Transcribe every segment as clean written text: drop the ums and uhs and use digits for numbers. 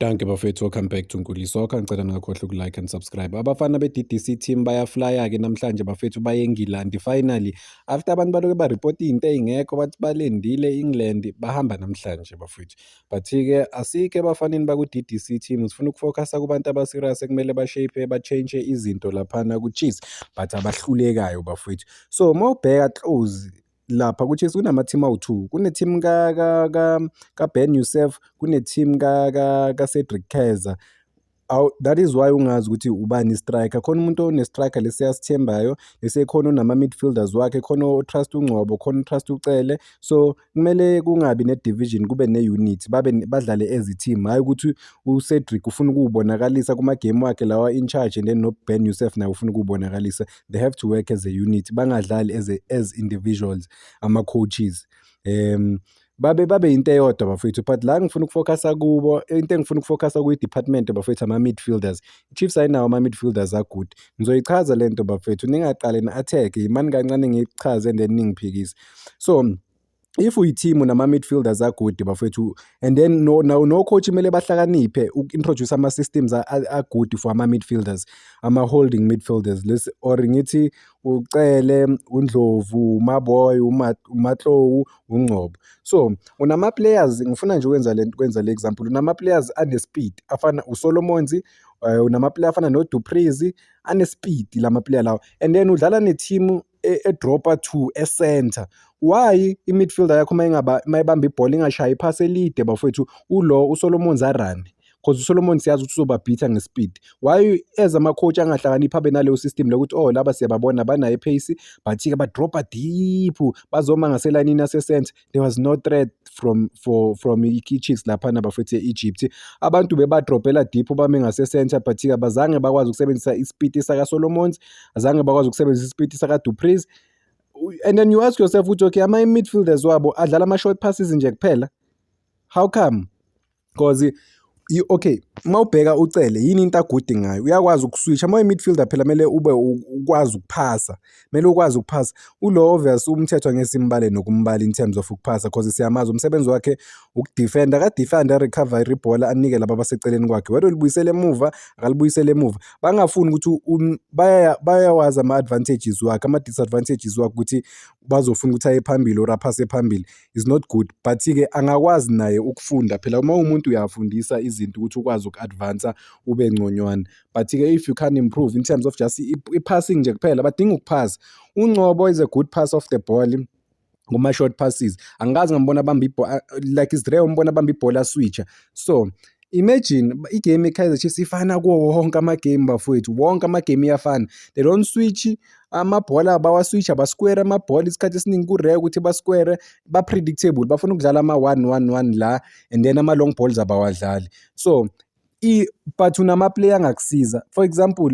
Danke bafethu, welcome back to Nkuli Soccer. Ngicela ningakhohlwa uku-like and subscribe. Abafana be-DDC team bayaflya-ke namhlanje bafethu baye eNgilandi. Finally, after abantu baloke baripota into ey'ngekho bathi balendile England bahamba namhlanje bafethu. But-ke asike ebafaneni baku-DDC team sifuna ukufocus kubantu abaserious ekumele bashape ba-change izinto laphana ku-Chiefs but abahlulekayo bafethu. So mawubheka close lapha ku-Chiefs kunama-team awu-2. Kune-team ka-Ben Yusuf, kune-team ka-Cedric Keza. That is why ungazi ukuthi ubani striker. Khona umuntu one-striker lesi asithembayo, bese khona onama-midfielders wakhe, khona o-trust uNgcobo, khona o-trust uCele. So kumele kungabi ne-division, kube ne-unit, badlale as i-team. Hhayi ukuthi uCedric ufuna ukuwubonakalisa kuma-game wakhe lawa in charge and then no-Ben Yusuf naye ufuna ukuwubonakalisa. They have to work as a unit, bangadlali as individuals, ama-coaches. Babe into eyodwa bafethu, but la ngifuna ukufocus kubo, into engifuna ukufocus kuyi-department bafethu, ama-midfielders. I-Chiefs ayinawo ama-midfielders a-good. Ngizoyichaza le nto bafethu, ningaqale na-attack, yimani kancane ngiyichaze and then ningiphikise. So if uyi-team unama-midfielders are-good bafethu, and then no coach kumele bahlakaniphe uku-introduce ama-systems are-good for ama-midfielders, ama-holding midfielders, or ngithi uCele, uNdlovu, uMaboy, uMatlou, uNgcobo. So unama-players, ngifuna nje kwenza le example, unama-players ane-speed afana uSolomons, unama-player afana noDupreez ane-speed lama-player lawo, and then udlala ne-team e-dropper to e-center. Why i-midfielder yakho mayibamba ibhola ingashayi iphasi elide bafethu uSolomons arane? Because uSolomons siyazi ukuthi uzobabhitha nge-speed. Why as ama-coach angahlakaniphi abe naleyo system lokuthi laba siyababona banayo i-pace but-ke badropha deep bazoma ngaselayinini yase-center. There was no threat from i-Chiefs laphana bafethu e-Egypt. Abantu bebadropela deep bame ngase-center but-ke abazange bakwazi ukusebenzisa i-speed saka-Solomons, azange bakwazi ukusebenzisa i-speed saka-Dupreez. And then you ask yourself ukuthi okay, ama-midfielders wabo adlala ama-short passes nje kuphela? How come? Because okay, mawubheka uCele yini into agude ngayo, uyakwazi ukuswitcha. Ama-midfielder phela kumele ukwazi ukuphasa, kumele ukwazi ukuphasa. Ulo obvious umthetho ngesimbale nokumbala in terms of ukuphasa, because siyamazi umsebenzi wakhe ukudefenda, akadefenda recover ibhola anike laba baseceleni kwakhe, wena ulibuyisele emuva akalibuyisele emuva. Bangafuni ukuthi bayawazi ama-advantages wakhe, ama-disadvantages wakhe ukuthi bazofuna ukuthi aye phambili or aphase phambili is not good. But-ke angakwazi naye ukufunda phela, uma umuntu uyafundisa izinto ukuthi ukwazi uku-advance ube ngconywana. But-ke if you can improve in terms of just i-passing nje kuphela, badinga ukuphasa. uNgcobo is a good pass off the ball nguma-short passes. Angikaze ngambona abamba ibhola, like it's rare umbona abamba ibhola aswitcha. So imagine igame eKaizer Chiefs ifana kuwo wonke amagame bafowethu, wonke amagame iyafana. They don't switch amabhola, bawaswitcha basquare amabhola isikhathi esiningi ku-rare ukuthi basquare, ba-predictable, bafuna ukudlala ama-1-1-1 la and then ama-long balls abawadlali. So but unama-player angakusiza, for example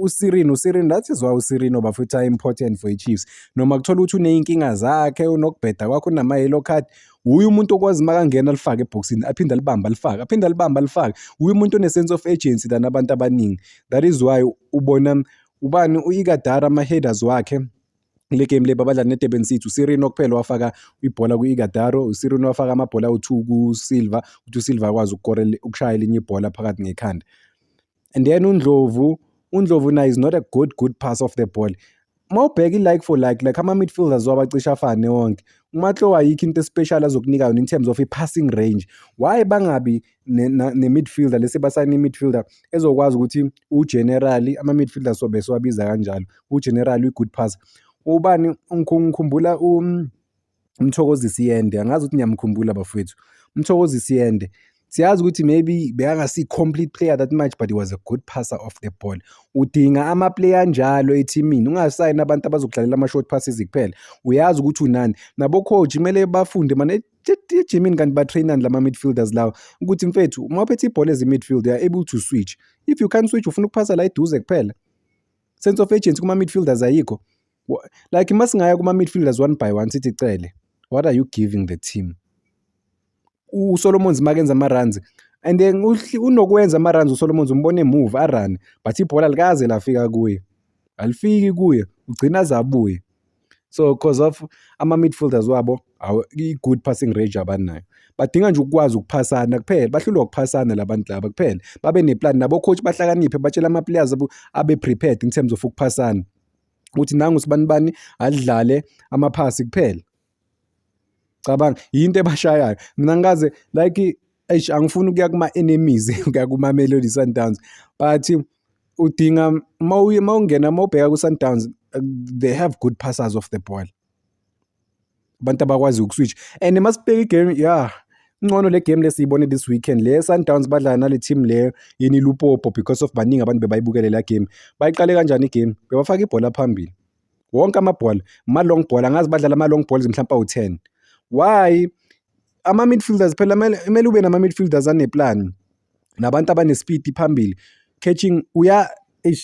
uSirino, that is why uSirino bafethu are important for i-Chiefs. Noma kuthola ukuthi uney'nkinga zakhe, unokubheda kwakho, unama-yellow card, uye umuntu okwazi makangena alifake ebhokisini aphinde alibamba alifake, aphinde alibamba alifake. Uye umuntu one-sense of urgency than abantu abaningi. That is why ubona ubani u-Igadara ama-headers wakhe le game le babadlala ne-Durban City, uSirino kuphela wafaka ibhola ku-Igadaro, uSirino wafaka amabhola awu-2 kuSilva ukuthi uSilva akwazi ukushaya elinye ibhola phakathi ngekhanda. And then uNdlovu naye is not a good pass off the ball. Mawubheka i-like for like ama-midfielders wabacisha afane wonke. uMatlou ayikho into especial azokunika yona in terms of i-passing range. Why bangabi ne-midfielder lesi basayina i-midfielder ezokwazi ukuthi ugenerally, ama-midfielders sobe siwabiza kanjalo, ugenerally uyi-good pass. Ubani ngikhumbula uMthokozisi Siyende, angazi ukuthi niyamkhumbula bafowethu. uMthokozisi Siyende siyazi ukuthi maybe bekangasi-complete player that much but he was a good passer of the ball. Udinga ama-player njalo ethimini, ungasayini abantu abazokudlalela ama-short passes kuphela. Uyazi ukuthi unani, nabo-coach kumele bafunde mane ejimini kanti ba-trainani lama-midfielders lawo ukuthi mfethu uma uphethe ibhola ezi-midfield you are able to switch. If you can't switch ufuna ukuphasa la eduze kuphela, sense of urgency kuma-midfielders ayikho. Like masingaya kuma-midfielders one by one sithi Cele, what are you giving the team? uSolomons makenza ama-runs and then unokwenza ama-runs uSolomons umbone move arun but ibhola likaze lafika kuye, alifiki kuye, ugcina azabuye. So because of ama-midfielders wabo i-good passing range abanayo. badinga nje ukukwazi ukuphasana kuphela, bahlulwa ukuphasana labantu laba kuphela, babe neplan nabo coach bahlakaniphe batshela ama-players abe prepared in terms of ukuphasana, ukuthi nangu sibani bani alidlale amaphasi kuphela. Cabanga into ebashayayo mina ngikaze like angifuni ukuya kuma-enemies ukuya kuma-Mamelodi Sundowns, but udinga mawubheka ku-Sundowns, they have good passers off the ball, abantu abakwazi ukuswitch. And masibheka igame, ngcono le game lesiyibone this weekend, le Sundowns badlala nale team le yeni Lupopo, because of baningi abantu bebayibukele la game. Bayiqale kanjani igame? Bebafaka ibhola phambili, wonke amabhola ma-long ball, angazi badlala ama-long balls mhlawumbe awu-10. Why? Ama-midfielders phela kumele ube nama-midfielders aneplan, nabantu abanespeed phambili, catching.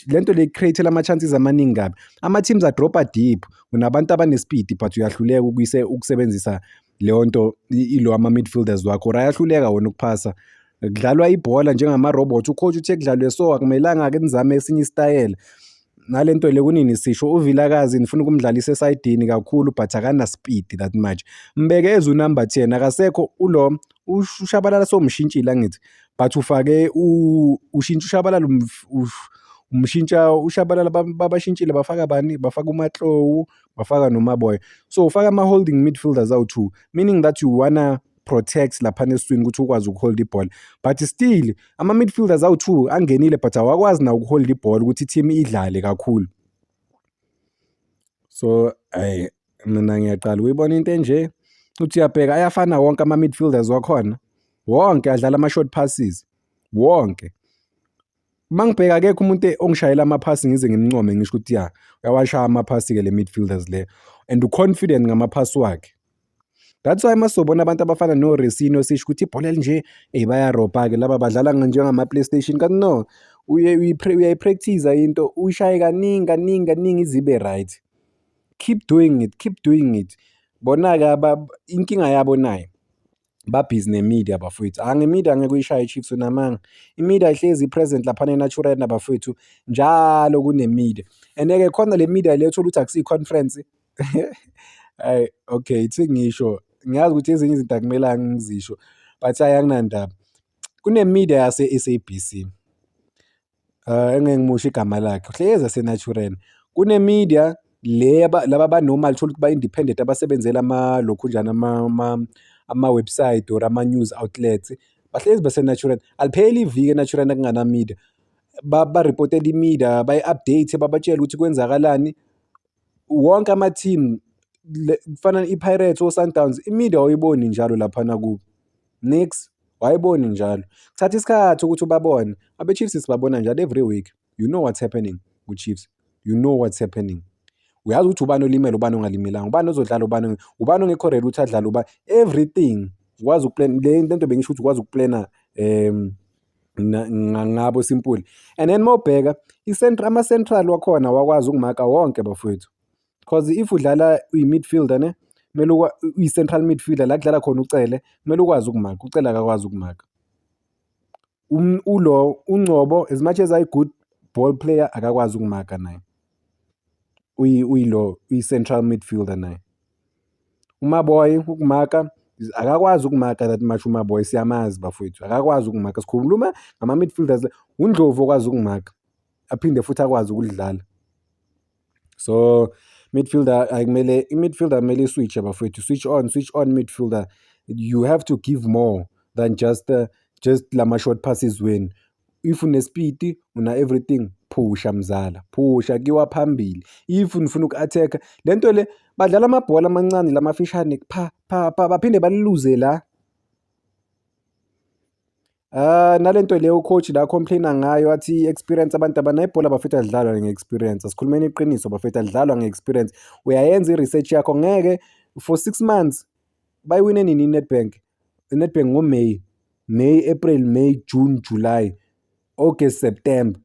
Lento le create ama-chances amaningi kabi. Ama-teams adropa deep, unabantu abanespeed but uyahluleka ukusebenzisa leyo nto, ilo ama-midfielders wakho, uyahluleka wona ukuphasa. Kudlalwa ibhola njengama-robot, ucoach uthe kudlalwe so, akumelanga-ke nizame esinye isitayela. Nalento le kunini sisho uVilakazi nifuna ukumdlalisa esayidini kakhulu but akana speed that much. Mbeke eza unumber 10, akasekho ulo uShabalala somshintshile angithi, but ufake ushintsha uShabalala, umshintsha uShabalala babashintshile, bafaka bani? Bafaka uMahlowu, bafaka noMaboy. So ufaka ama-holding midfielders awu-2, meaning that you wanna protect laphana eswini ukuthi ukwazi ukuhold ibhola, but still ama-midfielders awu-2 angenile but awakwazi na ukuhold ibhola ukuthi i-team idlale kakhulu. So mina ngiyaqala uyibona into enje, uthi uyabheka ayafana wonke ama-midfielders wakhona, wonke adlala ama-short passes, wonke. Mangibheka akekho umuntu ongishayela amaphasi ngize ngimncome ngisho ukuthi uyawashaya amaphasi-ke le midfielders le, and u-confident ngamaphasi wakhe. That's why masobona abantu abafana no-Resino sisho ukuthi ibhola elinje bayarobha-ke laba badlala njengama-PlayStation, kanti no, uyayipractice into, uyishaye kaningi izibe right. Keep doing it. Bona-ke inkinga yabo nayo, babhizi ne-media bafowethu. Nge-media angeke uyishaye i-Chiefs unamanga. I-media ihlezi present laphana e-Natural nabafowethu, njalo kune-media. And-ke khona le media le uthola ukuthi akusiyi-conference. Okay, ithi ngisho ngiyazi ukuthi ezinye izinto akumelanga ngizisho, but anginandaba. Kune-media yase-SABC, engeke ngimusho igama lakhe, hlezi ase-Natural. Kune-media le laba ba-normal, thola ukuthi ba-independent, abasebenzela lokhunjana ama-website or ama-news outlets, bahlezi base-Natural. Alipheli iviki e-Natural akungana-media, ba-report-ela i-media, bayi-update, babatshela ukuthi kwenzakalani. Wonke ama-team kufana i-Pirates o-Sundowns, i-media awuyiboni njalo laphana kubo, nix, wayiboni njalo. Kuthatha isikhathi ukuthi ubabone. Abe-Chiefs sibabona njalo every week. You know what's happening ku-Chiefs, you know what's happening. Uyazi ukuthi ubani olimele, ubani ongalimelanga, ubani ozodlala, ubani ongekho ready ukuthi adlale, everything ukwazi ukuplan. Le nto bengisho ukuthi ukwazi ukuplana ngabo simple. And then mawubheka ama-central wakhona wakwazi ukumaka wonke bafowethu, because if udlala uyi-midfielder ne, kumele uyi-central midfielder la kudlala khona uCele, kumele ukwazi ukumaka. uCele akakwazi ukumaka. uNgcobo, as much as ayi-good ball player, akakwazi ukumaka naye, uyi-central midfielder naye. uMaboy ukumaka akakwazi ukumaka that much. uMaboy siyamazi bafowethu, akakwazi ukumaka. Sikhuluma ngama-midfielders, uNdlovu okwazi ukumaka aphinde futhi akwazi ukulidlala. So midfielder i-midfielder kumele iswitche bafowethu, switch on midfielder. You have to give more than just lama-short passes wenu. If une-speed, una-everything, phusha mzala, phusha, kiwa phambili. If unifuna uku-attack, le nto le badlala amabhola amancane lamafishane, baphinde baliluze la. Nalento le ucoach la complaina ngayo, athi i-experience, abantu abanayibhola bafethu adlalwa nge-experience. Asikhulumeni iqiniso bafethu, adlalwa nge-experience. Uyayenza i-research yakho, ngeke for 6 months bayiwine nini i-Nedbank ngoMay, April, May, June, July, August, September,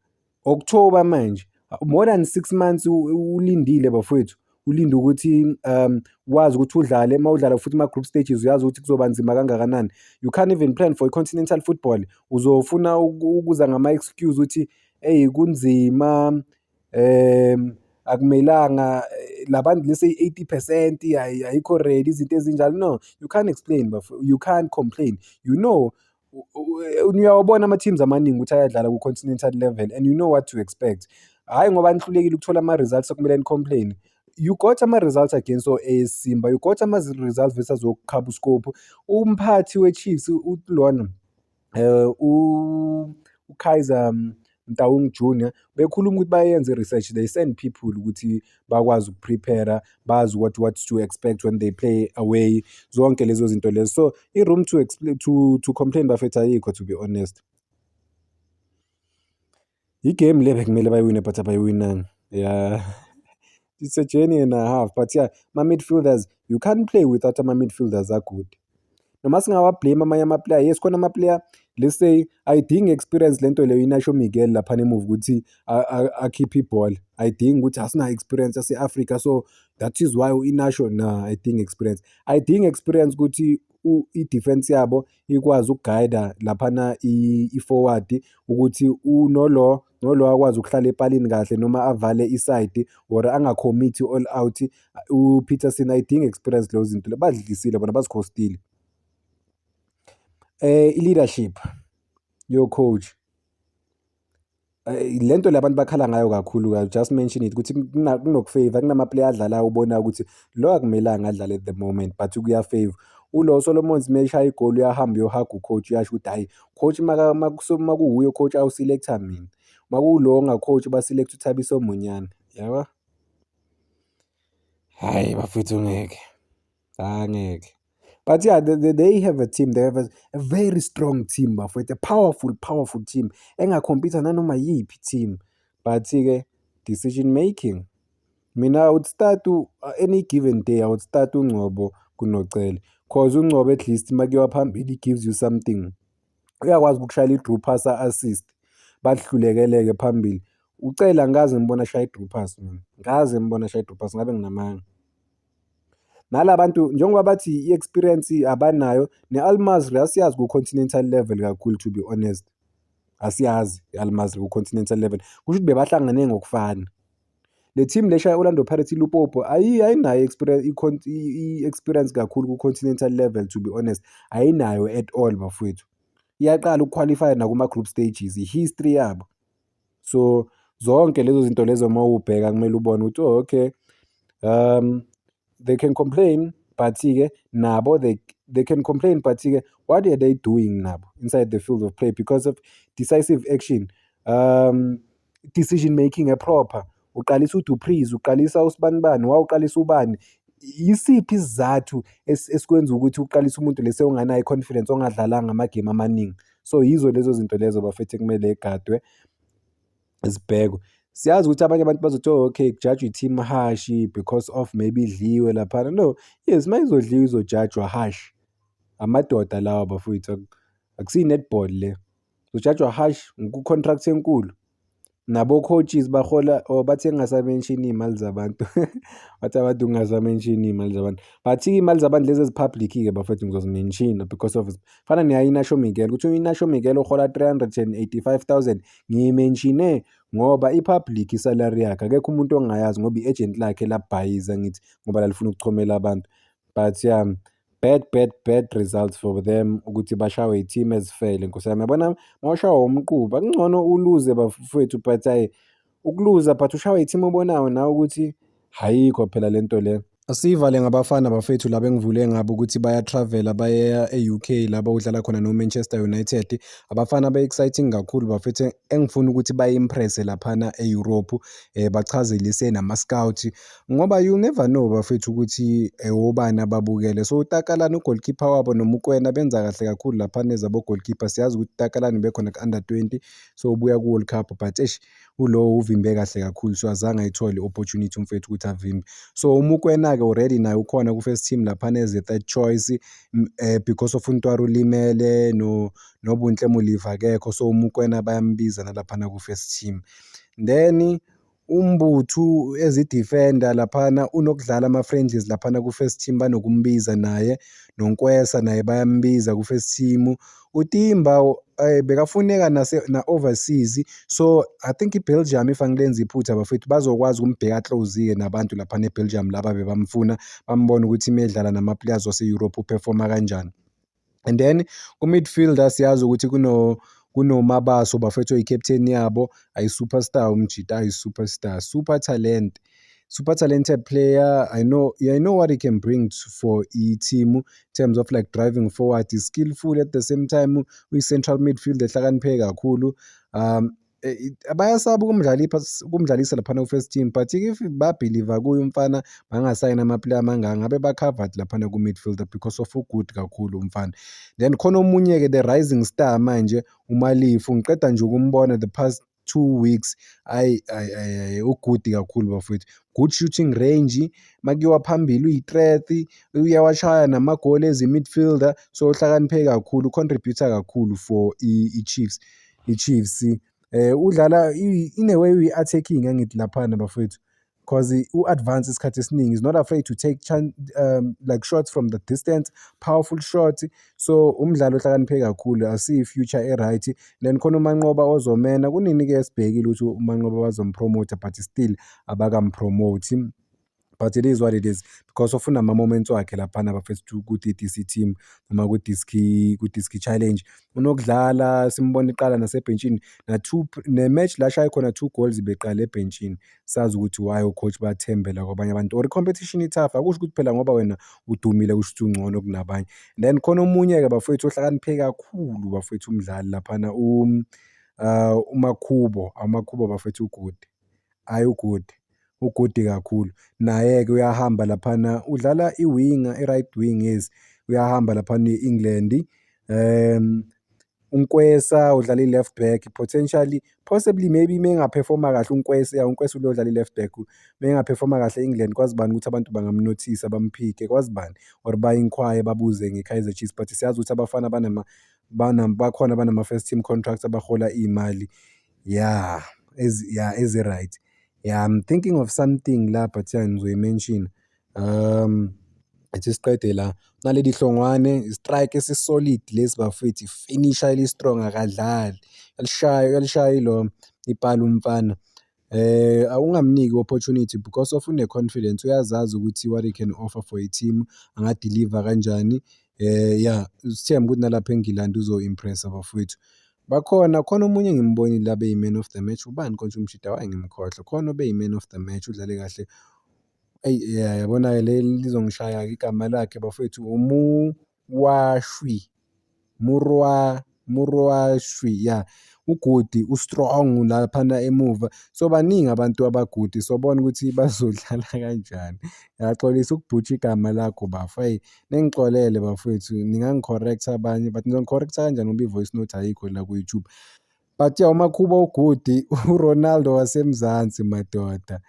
October manje. More than 6 months ulindile bafowethu, ulinde ukuthi wazi ukuthi udlale. Mawudlala futhi ama-group stages uyazi ukuthi kuzoba nzima kangakanani. You can't even plan for i-continental football. Uzofuna ukuza ngama-excuse ukuthi kunzima, akumelanga, la bantu let's say 80% ayikho ready, izinto ezinjalo. No, you can't explain, you can't complain. You know, uyawabona ama-teams amaningi ukuthi ayadlala ku-continental level and you know what to expect. Hhayi ngoba nihlulekile ukuthola ama-results sekumele ni-complain. You got ama-results against o-AS Simba, you got ama-results versus o-Cabo Scope. Umphathi we-Chiefs lona uKaizer Motaung Junior bekhuluma ukuthi bayenze i-research, they send people ukuthi bakwazi ukuprepare, bazi what to expect when they play away, zonke lezo zinto lezo. So i-room to complain bafethu ayikho, to be honest. I-game le bekumele bayiwine but abayiwinanga. Yeah. It's a journey and a half, but yeah, ma-midfielders, you can't play without ama-midfielders are good. Noma singawablame amanye ama-player, yes khona ama-player let's say ayidingi experience lento leyo inasho Miguel laphana emuva ukuthi akhiphe ibhola, ayidingi ukuthi asina experience yase-Africa so that is why inasho. Na, ayidingi experience, ayidingi experience ukuthi i-defense yabo ikwazi ukugayida laphana i-forward ukuthi nolo akwazi ukuhlala epalini kahle noma avale iside or angakhomithi all out. uPeterson ayidingi experience lezo zinto, badlisile bona, bazikhostile. I-leadership yo-coach, lento labantu bakhala ngayo kakhulu, just mention it ukuthi kunokufavor, kunama-player adlalayo ubonayo ukuthi lo akumelanga adlale at the moment but kuyafavor. Ulo Solomon meshaya igoli uyahamba uyohaga ucoach, uyasho ukuthi hhayi coach, makuwuye coach awuselector mina, makuwulo ongacoach baselect uThabiso Munyana, yabo. Hhayi bafethu angeke. But yeah, they have a team. They have a very strong team, bafethu, a powerful team engakhompyutha nanoma yiphi team. But-ke decision making, mina I would start any given day, I would start uNgcobo kuNocele, cause uNgcobo at least makuyiwa phambili, he gives you something. Uyakwazi ukushayela i-through pass, assist, bahlulekeleke phambili. Ucele angikaze ngibona shaya i-through pass mina, ngikaze ngibona shaya i-through pass, ngabe nginamanga. Nalabantu njengoba bathi i-experience abanayo, ne-Al-Masri asiyazi ku-continental level kakhulu, to be honest. Asiyazi i-Al-Masri ku-continental level, kusho ukuthi bebahlangane ngokufana. Le team leshaya i-Orlando Pirates iLupopo ayinayo i-experience kakhulu ku-continental level, to be honest. Ayinayo at all bafowethu. Iyaqala ukuqualify nakuma-group stages, i-history yabo. So zonke lezo zinto lezo uma ubheka kumele ubone ukuthi okay, they can complain but-ke nabo they can complain but-ke what are they doing nabo inside the field of play because of decisive action, decision making proper. Uqalisa uDupreez, uqalisa usibanibani, wawuqalisa ubani, yisiphi isizathu esikwenza ukuthi uqalise umuntu lese onganayo confidence, ongadlalanga amagame amaningi. So yizo lezo zinto lezo bafethu kumele egadwe zibhekwe. Siyazi ukuthi abanye abantu bazothi okay, kujajwa i-team harsh because of maybe idliwe laphana. No, yes, mayizodliwa izojajwa harsh. Amadoda lawa bafowethu, akusiyi-netball le, izojajwa harsh ku-contract enkulu. Nabo coaches bahola bathi engasamenshini iy'mali zabantu. Bathi abantu kungasamenshini iy'mali zabantu. But-ke iy'mali zabantu lezi ezipublic-ke bafethu ngizozimenshina because of fana neya-Inacio Miguel, ukuthi u-Inacio Miguel uhola 385,000 ngiyimenshine ngoba i-public isalary yakhe akekho umuntu ongayazi ngoba i-agent lakhe labhayiza ngithi ngoba lalifuna ukuchomela abantu. But yeah, bad results for them ukuthi bashawe i-team ezifele. Nkosi yami, yabona mawushawa umquba akungcono uluze bafowethu, but hayi ukuluza but ushawa i-team obonayo nawe ukuthi hayikho phela lento le. Asivale ngabafana bafethu laba engivule ngabo ukuthi baya-travela baye e-UK laba udlala khona no-Manchester United. Abafana be-exciting kakhulu bafethu, engifuna ukuthi bayi-impresse laphana e-Europe, bachazelise nama-scout ngoba you never know bafethu ukuthi obani ababukele. So uTakalani u-goalkeeper wabo noMokoena benza kahle kakhulu laphana ezabo-goalkeeper. Siyazi ukuthi uTakalani bekhona ku-under 20 so ubuya ku-World Cup but ulo uvimbe kahle kakhulu so azange ayithole i-opportunity umfethu ukuthi avimbe. So uMokoena-ke already naye ukhona ku-first team laphana as a third choice because of uNtwari ulimele noBuntle Moliva akekho, so uMokoena bayambiza nalaphana ku-first team. Then uMbuthu as i-defender laphana unokudlala ama-friendlies laphana ku-first team banokumbiza naye, noNkwesa naye bayambiza ku-first team. uTimba bekafuneka na-overseas, so I think iBelgium if angilenzi iphutha bafethu bazokwazi ukumbheka close-ke nabantu laphana eBelgium laba bebamfuna bambone ukuthi medlala nama-players wase-Europe uperforma kanjani. And then ku-midfielder siyazi ukuthi kunoMabaso bafethu oyi-captain yabo, ayi-superstar uMjida, ayi-superstar, super talented player. I know what he can bring for i-team in terms of like driving forward. He's skillful at the same time, uyi-central midfield ehlakaniphe kakhulu. Bayasaba ukumdlalisa laphana ku-first team, but if babhiliva kuye umfana bangasayini ama-player amangaka ngabe ba-covered laphana ku-midfielder because of ugood kakhulu umfana. Then khona omunye-ke the rising star manje uMalifu, ngiqeda nje ukumbona the past 2 weeks, ugood kakhulu bafowethu, good shooting range, makuyiwa phambili uyi-threat, uyawashaya namagoli as i-midfielder, so uhlakaniphe kakhulu, ucontributor kakhulu for i-Chiefs. Udlala in a way uyi-attacking angithi laphana bafowethu, because u-advance isikhathi esiningi, is not afraid to take like shots from the distance, powerful shots. So umdlalo ohlakaniphe kakhulu, asiyi future e-right. Then khona uManqoba ozomena, kunini-ke esibhekile ukuthi uManqoba bazompromota but still abakampromoti. But it is what it is because of unama-moments wakhe laphana bafethu ku-DDC team noma ku-Diski Challenge. Unokudlala simbona iqala nasebhentshini ne-match la ashaya khona 2 goals beqala ebhentshini. Sazi ukuthi why ucoach bathembela kwabanye abantu or i-competition i-tough, akusho ukuthi phela ngoba wena udumile kusho ukuthi ungcono kunabanye. Then khona omunye-ke bafowethu ohlakaniphe kakhulu bafowethu umdlali laphana uMakhubo. Amakhubo bafowethu ugood, ugudi kakhulu. Naye-ke uyahamba laphana, udlala i-right wing, yes, uyahamba laphana e-England. uNkwesa udlala i-left back, possibly maybe mengaphefoma kahle uNkwesa uyodlala i-left back, mengaphefoma kahle e-England kwazi bani ukuthi abantu bangamnothisa bamphike, kwazi bani, or bayi-inquire babuze nge-Kaizer Chiefs. But siyazi ukuthi abafana bakhona banama-first team contracts abahola iy'mali, ezi-right. I'm thinking of something la but ngizoyi-mention. Ethi siqede la, naleli hlongwane strike esi-solid lesi bafethu, finisher eli-strong, akadlali, uyalishaya ilo ipala umfana. Awungamniki opportunity because of une-confidence, uyazazi ukuthi what he can offer for i-team, angadeliver kanjani. Sithembe ukuthi nalapha eNgilandi uzo-impressa bafowethu. Khona omunye engimbonile la beyi-man of the match, ubani konje uMjida, ngimkhohlwa, khona obeyi-man of the match, udlale kahle. Yabona-ke lizongishaya-ke igama lakhe bafowethu, Murwashwi, ugudi, u-strong laphana emuva. So baningi abantu abagudi, sobona ukuthi bazodlala kanjani. Ngiyaxolisa ukubhutsha igama lakho bafu, ningixolele bafowethu, ningangi-correct-a abanye, but nizongi-correct-a kanjani ngoba i-voice note ayikho la ku-YouTube. But uMakhuba ugudi, uRonaldo waseMzansi madoda,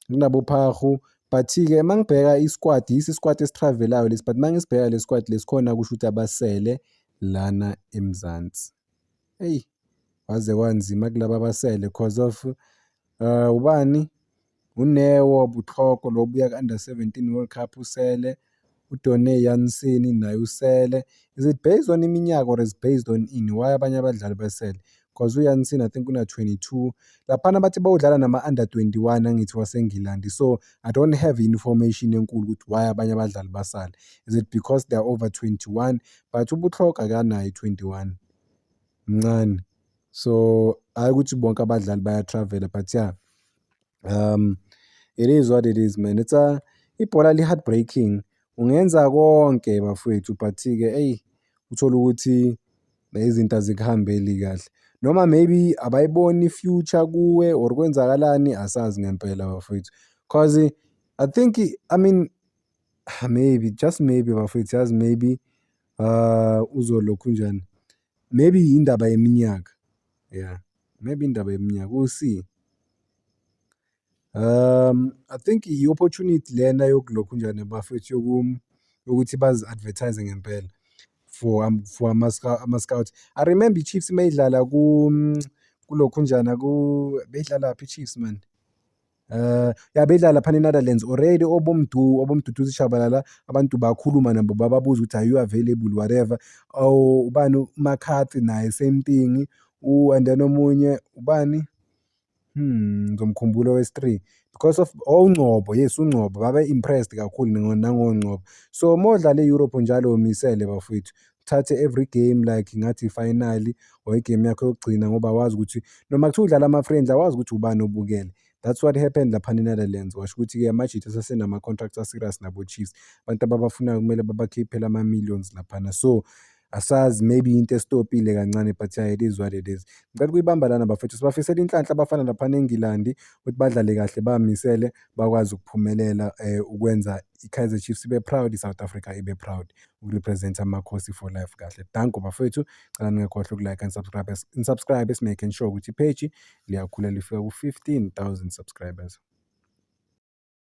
kunabo Phagu. But-ke mangibheka i-squad, yisi i-squad esitravelayo lesi, but mangisibheka le squad lesi khona kusho ukuthi abasele lana eMzansi. Waze kwanzima kulaba abasele because of ubani, uNeo Butlhoko lo obuya ku-Under 17 World Cup usele, uDone Jansen naye usele. Is it based on iminyaka or is based on ini? Why abanye abadlali basele? Because uJansen I think una-22. Laphana bathi bawudlala nama-Under 21 angithi waseNgilandi. So I don't have information enkulu ukuthi why abanye abadlali basala. Is it because they are over 21? But uButlhoko akanayo 21, mncane. So hayi ukuthi bonke abadlali baya-travel-a, but it is what it is, man. Ibhola li-heartbreaking, ungenza konke bafowethu but-ke uthole ukuthi izinto azikuhambeli kahle, noma maybe abayiboni i-future kuwe or kwenzakalani, asazi ngempela bafowethu. Cause I think, maybe, just maybe bafowethu, yazi maybe uzolokhu njani, maybe indaba yeminyaka, maybe indaba yeminyaka, we'll see. I think i-opportunity lena yokulokhu njani bafowethu yokuthi bazi-advertise ngempela for ama-scouts. I remember i-Chiefs mayidlala kulokhunjana beyidlalaphi i-Chiefs man. Ya bedlala laphana e-Netherlands already obomduduzi Shabalala abantu bakhuluma nabo bababuza ukuthi are you available whatever. Ubani uMcCarthy naye same thing. And then omunye ubani ngizomkhumbula owesi-3 because of uNgcobo, yes uNgcobo babe-impressed kakhulu nangoNgcobo. So modlala e-Europe njalo umisele bafowethu, uthathe every game like ngathi i-final or igame yakho yokugcina ngoba wazi ukuthi noma kuthiwa udlala ama-friendly awazi ukuthi ubani obukele. That's what happened laphana e-Netherlands. Washo ukuthi-ke amajita asesenama-contracts a-serious nabo-Chiefs, abantu ababafunayo kumele babakhiphele ama-millions laphana. So asazi maybe into estopile kancane but yeah, it is what it is. Ngicela ukuyibamba lana bafethu, sibafisela inhlanhla abafana laphana eNgilandi ukuthi badlale kahle bamisele bakwazi ukuphumelela ukwenza i-Kaizer Chiefs ibe proud, i-South Africa ibe proud ukurepresent amakhosi for life kahle. Danko bafethu, cela ningekhohlwa ukulike and subscribe, making sure ukuthi i-page liyakhula lifika ku-15,000 subscribers.